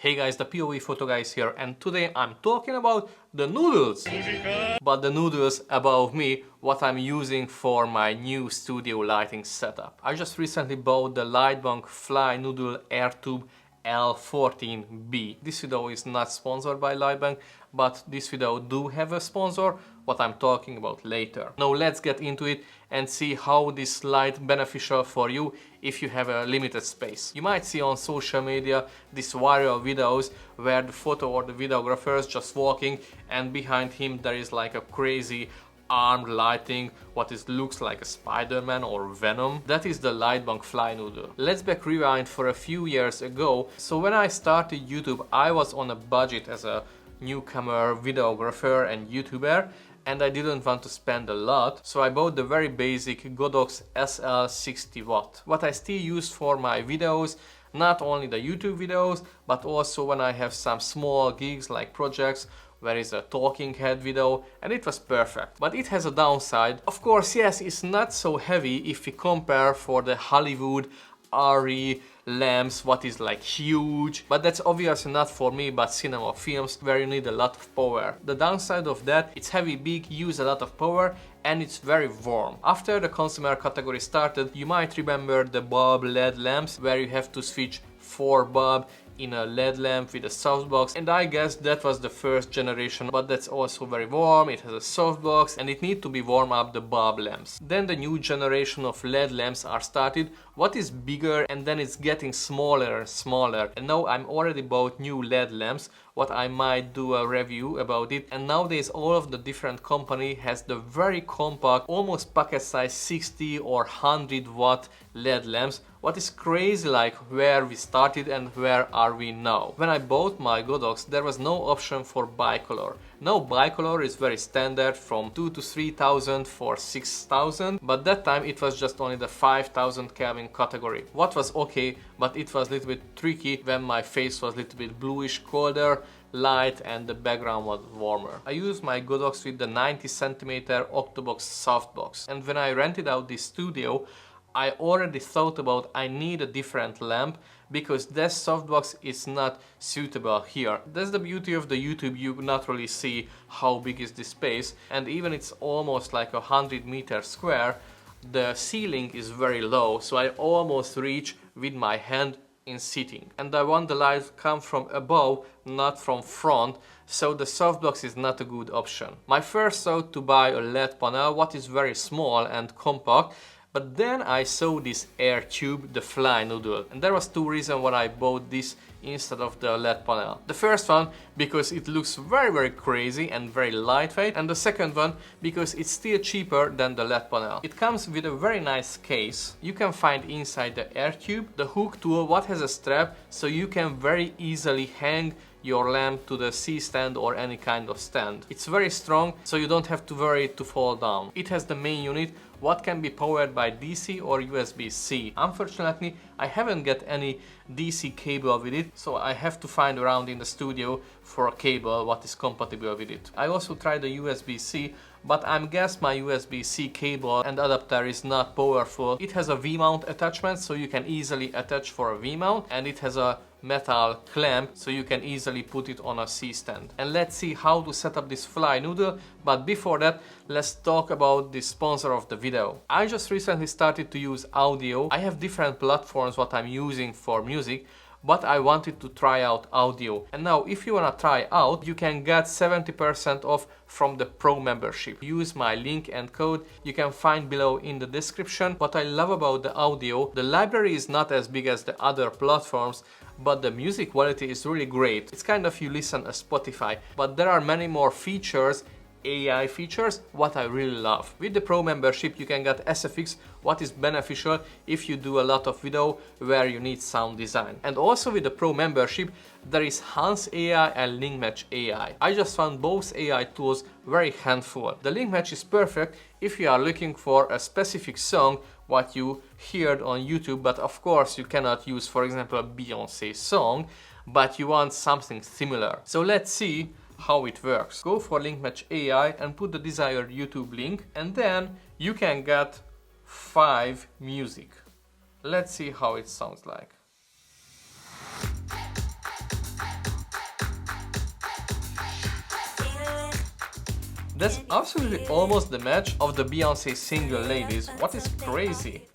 Hey guys, the POV photo guy is here, and today I'm talking about the noodles. But the noodles above me, what I'm using for my new studio lighting setup. I just recently bought the LightBank Fly Noodle L14B. This video is not sponsored by LightBank, but this video do have a sponsor, what I'm talking about later. Now let's get into it and see how this light beneficial for you if you have a limited space. You might see on social media these viral videos where the photo or the videographer is just walking and behind him there is like a crazy armed lighting, what looks like a Spider-Man or Venom. That is the LightBank Fly Noodle. Let's back rewind for a few years ago. So when I started YouTube, I was on a budget as a newcomer videographer and YouTuber, and I didn't want to spend a lot, so I bought the very basic Godox SL60W. What I still use for my videos, not only the YouTube videos, but also when I have some small gigs like projects where is a talking head video, and it was perfect. But it has a downside. Of course, yes, it's not so heavy if we compare for the Hollywood RE lamps, what is like huge, but that's obviously not for me, but cinema films where you need a lot of power. The downside of that, it's heavy, big, use a lot of power, and it's very warm. After the consumer category started, you might remember the bulb LED lamps where you have to switch 4 bulb in a LED lamp with a softbox, and I guess that was the first generation, but that's also very warm, it has a softbox and it needs to be warm up the bulb lamps. Then the new generation of LED lamps are started, what is bigger, and then it's getting smaller and smaller, and now I'm already bought new LED lamps, what I might do a review about it. And nowadays all of the different company has the very compact, almost pocket size 60 or 100 watt LED lamps, what is crazy, like where we started and where are we now. When I bought my Godox, there was no option for bicolor. Now bicolor is very standard, from 2 to 3000 for 6000, but that time it was just only the 5000 Kelvin category. What was okay, but it was a little bit tricky when my face was a little bit bluish, colder, light, and the background was warmer. I used my Godox with the 90 cm Octobox softbox, and when I rented out this studio, I already thought about I need a different lamp because this softbox is not suitable here. That's the beauty of the YouTube, you not really see how big is the space, and even it's almost like 100 meters square, the ceiling is very low, so I almost reach with my hand in sitting. And I want the light come from above, not from front, so the softbox is not a good option. My first thought to buy a LED panel, what is very small and compact, but then I saw this air tube, the Fly Noodle, and there was two reasons why I bought this instead of the LED panel. The first one, because it looks very crazy and very lightweight, and the second one, because it's still cheaper than the LED panel. It comes with a very nice case. You can find inside the air tube the hook tool, what has a strap, so you can very easily hang your lamp to the C-stand or any kind of stand. It's very strong, so you don't have to worry to fall down. It has the main unit, what can be powered by DC or USB-C. Unfortunately, I haven't got any DC cable with it, so I have to find around in the studio for a cable what is compatible with it. I also tried the USB-C, but I guess my USB-C cable and adapter is not powerful. It has a V-mount attachment, so you can easily attach for a V-mount, and it has a metal clamp, so you can easily put it on a C-stand. And let's see how to set up this Fly Noodle, but before that, let's talk about the sponsor of the video. I just recently started to use Audiio. I have different platforms what I'm using for music, but I wanted to try out Audiio. And now if you wanna try out, you can get 70% off from the Pro membership. Use my link and code you can find below in the description. What I love about the Audiio, the library is not as big as the other platforms, but the music quality is really great. It's kind of you listen to Spotify, but there are many more features, AI features, what I really love. With the Pro membership you can get SFX, what is beneficial if you do a lot of video where you need sound design. And also with the Pro membership there is Hans AI and Link Match AI. I just found both AI tools very handful. The Link Match is perfect if you are looking for a specific song what you heard on YouTube, but of course you cannot use, for example, a Beyoncé song, but you want something similar. So let's see how it works. Go for Link Match AI and put the desired YouTube link, and then you can get 5 music. Let's see how it sounds like. That's absolutely almost the match of the Beyoncé single Ladies. What is crazy?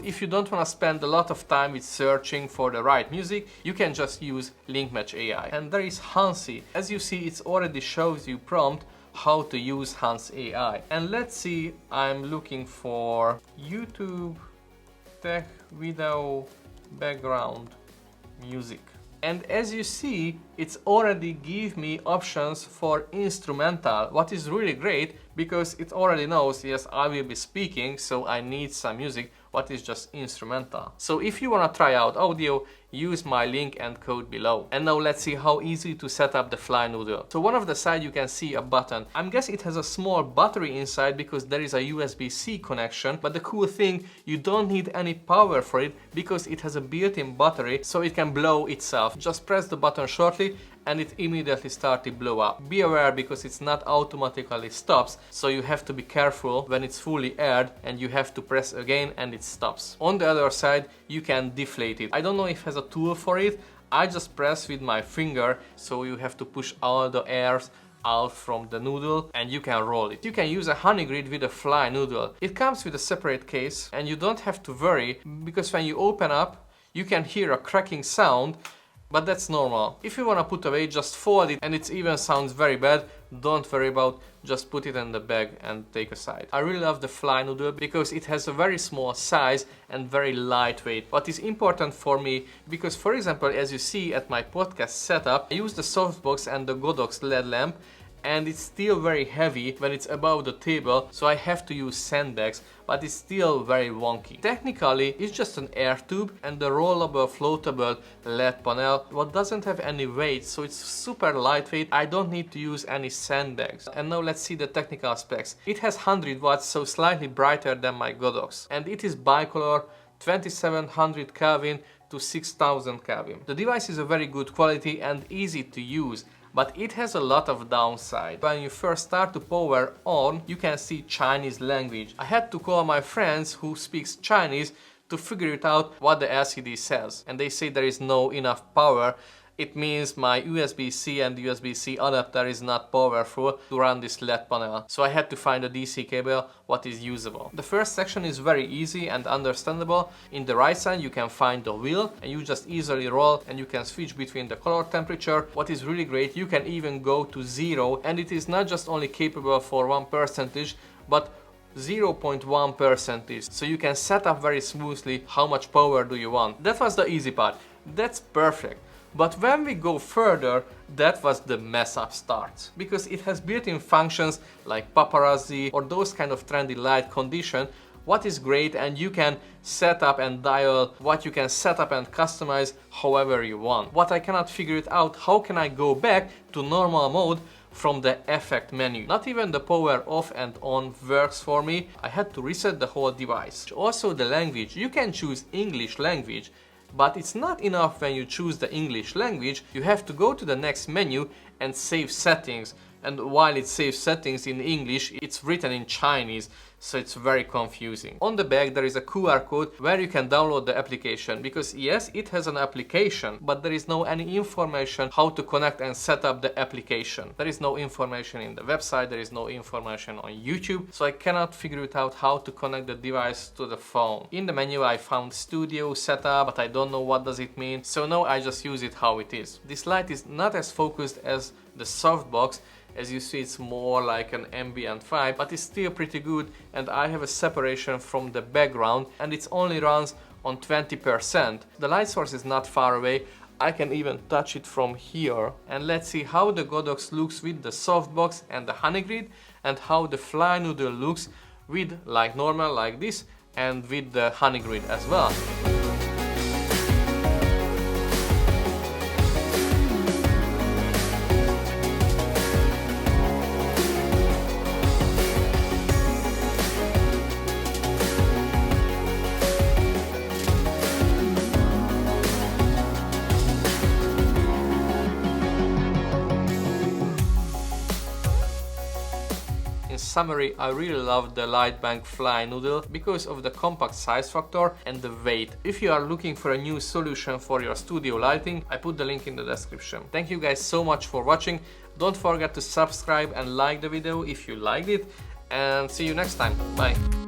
If you don't want to spend a lot of time with searching for the right music, you can just use Link Match AI. And there is Hansi. As you see, it already shows you prompt how to use Hans AI. And let's see, I'm looking for YouTube tech video background music. And as you see, it's already give me options for instrumental, what is really great because it already knows, yes, I will be speaking, so I need some music, what is just instrumental. So if you want to try out Audiio, use my link and code below. And now let's see how easy to set up the Fly Noodle. So one of the side you can see a button. I'm guessing it has a small battery inside because there is a USB-C connection, but the cool thing, you don't need any power for it because it has a built-in battery, so it can blow itself. Just press the button shortly and it immediately starts to blow up. Be aware because it's not automatically stops, so you have to be careful when it's fully aired and you have to press again and it stops. On the other side, you can deflate it. I don't know if it has a tool for it. I just press with my finger, so you have to push all the airs out from the noodle and you can roll it. You can use a honeygrid with a Fly Noodle. It comes with a separate case and you don't have to worry because when you open up, you can hear a cracking sound. But that's normal. If you want to put away, just fold it and it even sounds very bad. Don't worry about, just put it in the bag and take aside. I really love the Fly Noodle because it has a very small size and very lightweight. What is important for me, because for example, as you see at my podcast setup, I use the Softbox and the Godox LED lamp, and it's still very heavy when it's above the table, so I have to use sandbags, but it's still very wonky. Technically, it's just an air tube and the rollable, floatable LED panel, what doesn't have any weight, so it's super lightweight. I don't need to use any sandbags. And now let's see the technical specs. It has 100 watts, so slightly brighter than my Godox, and it is bicolor, 2700 Kelvin to 6000 Kelvin. The device is a very good quality and easy to use, but it has a lot of downside. When you first start to power on, you can see Chinese language. I had to call my friends who speaks Chinese to figure it out what the LCD says. And they say there is no enough power. It means my USB-C and USB-C adapter is not powerful to run this LED panel. So I had to find a DC cable what is usable. The first section is very easy and understandable. In the right side you can find the wheel and you just easily roll and you can switch between the color temperature. What is really great, you can even go to 0 and it is not just only capable for 1%, but 0.1%, so you can set up very smoothly how much power do you want. That was the easy part. That's perfect. But when we go further, that was the mess up starts. Because it has built-in functions like paparazzi or those kind of trendy light condition, what is great, and you can set up and dial what you can set up and customize however you want. What I cannot figure it out, how can I go back to normal mode from the effect menu? Not even the power off and on works for me. I had to reset the whole device. Also the language, you can choose English language, but it's not enough when you choose the English language. You have to go to the next menu and save settings. And while it saves settings in English, it's written in Chinese, so it's very confusing. On the back there is a QR code where you can download the application, because yes, it has an application, but there is no any information how to connect and set up the application. There is no information in the website, there is no information on YouTube, so I cannot figure it out how to connect the device to the phone. In the menu I found studio setup, but I don't know what does it mean, so now I just use it how it is. This light is not as focused as the Softbox. As you see, it's more like an ambient vibe, but it's still pretty good, and I have a separation from the background and it only runs on 20%. The light source is not far away. I can even touch it from here. And let's see how the Godox looks with the Softbox and the honeygrid, and how the Fly Noodle looks with like normal like this and with the honeygrid as well. summary, I really love the LightBank Fly Noodle because of the compact size factor and the weight. If you are looking for a new solution for your studio lighting, I put the link in the description. Thank you guys so much for watching. Don't forget to subscribe and like the video if you liked it, and see you next time. Bye.